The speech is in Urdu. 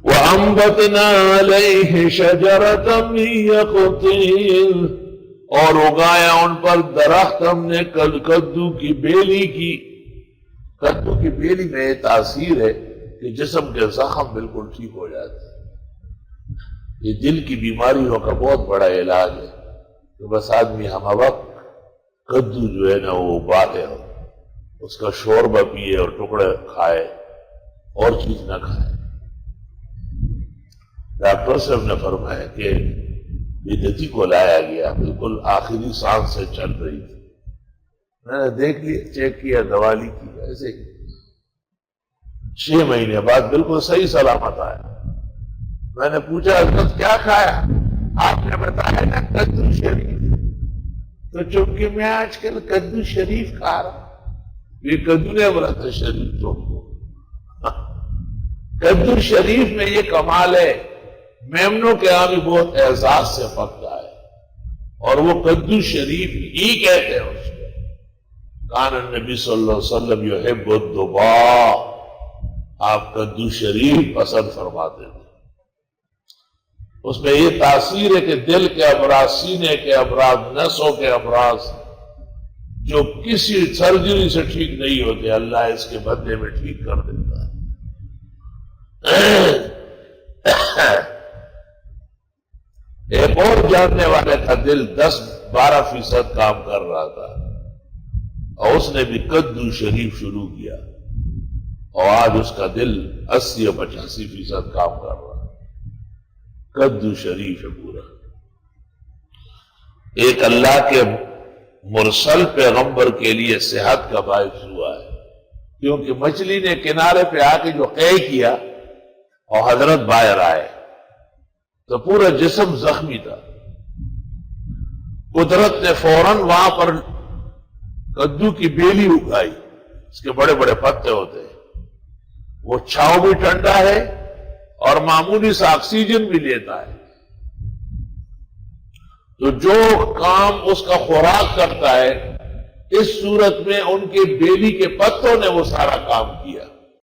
وَأَنبَتْنَا عَلَيْهِ شَجَرَةً مِّن يَقْطِينٍ، اور اگایا ان پر درخت ہم نے کدو کی بیلی کی۔ کدو کی بیلی میں یہ تاثیر ہے کہ جسم کے زخم بالکل ٹھیک ہو جاتے ہیں۔ یہ دل کی بیماریوں کا بہت بڑا علاج ہے کہ بس آدمی ہم وقت کدو جو ہے نا وہ باتے ہو، اس کا شوربہ پیے اور ٹکڑے کھائے، اور چیز نہ کھائے۔ ڈاکٹر صاحب نے فرمایا کہ بدعتی کو لایا گیا، بالکل آخری سانس سے چل رہی تھی۔ میں نے دیکھ لیا، چیک کیا، دوا لی کی، ایسے ہی 6 مہینے بعد بالکل صحیح سلامت آیا۔ میں نے پوچھا حضرت کیا کھایا؟ آپ نے بتایا نا کدو شریف، تو چونکہ میں آج کل کدو شریف کھا رہا ہوں۔ یہ کدو نے بولا تھا شریف تو کدو شریف میں یہ کمال ہے، میمنوں کے یہاں بھی بہت اعزاز سے پکتا ہے، اور وہ کدو شریف ہی کہتے ہیں اس کو۔ کان النبی صلی اللہ علیہ وسلم یحب الدباء، آپ کدو شریف پسند فرماتے تھے۔ اس میں یہ تاثیر ہے کہ دل کے امراض، سینے کے امراض، نسوں کے امراض جو کسی سرجری سے ٹھیک نہیں ہوتے، اللہ اس کے بدلے میں ٹھیک کر دیتا ہے۔ ایک اور جاننے والے کا دل 10-12% کام کر رہا تھا، اور اس نے بھی کدو شریف شروع کیا، اور آج اس کا دل 80-85% کام کر رہا ہے۔ کدو شریف ہے پورا۔ ایک اللہ کے مرسل پیغمبر کے لیے صحت کا باعث ہوا ہے، کیونکہ مچھلی نے کنارے پہ آ کے جو قے کیا اور حضرت باہر آئے تو پورا جسم زخمی تھا۔ قدرت نے فوراً وہاں پر کدو کی بیلی اگائی، اس کے بڑے بڑے پتے ہوتے ہیں، وہ چھاؤں بھی ٹھنڈا ہے اور معمولی سا آکسیجن بھی لیتا ہے، تو جو کام اس کا خوراک کرتا ہے، اس صورت میں ان کے بیلی کے پتوں نے وہ سارا کام کیا۔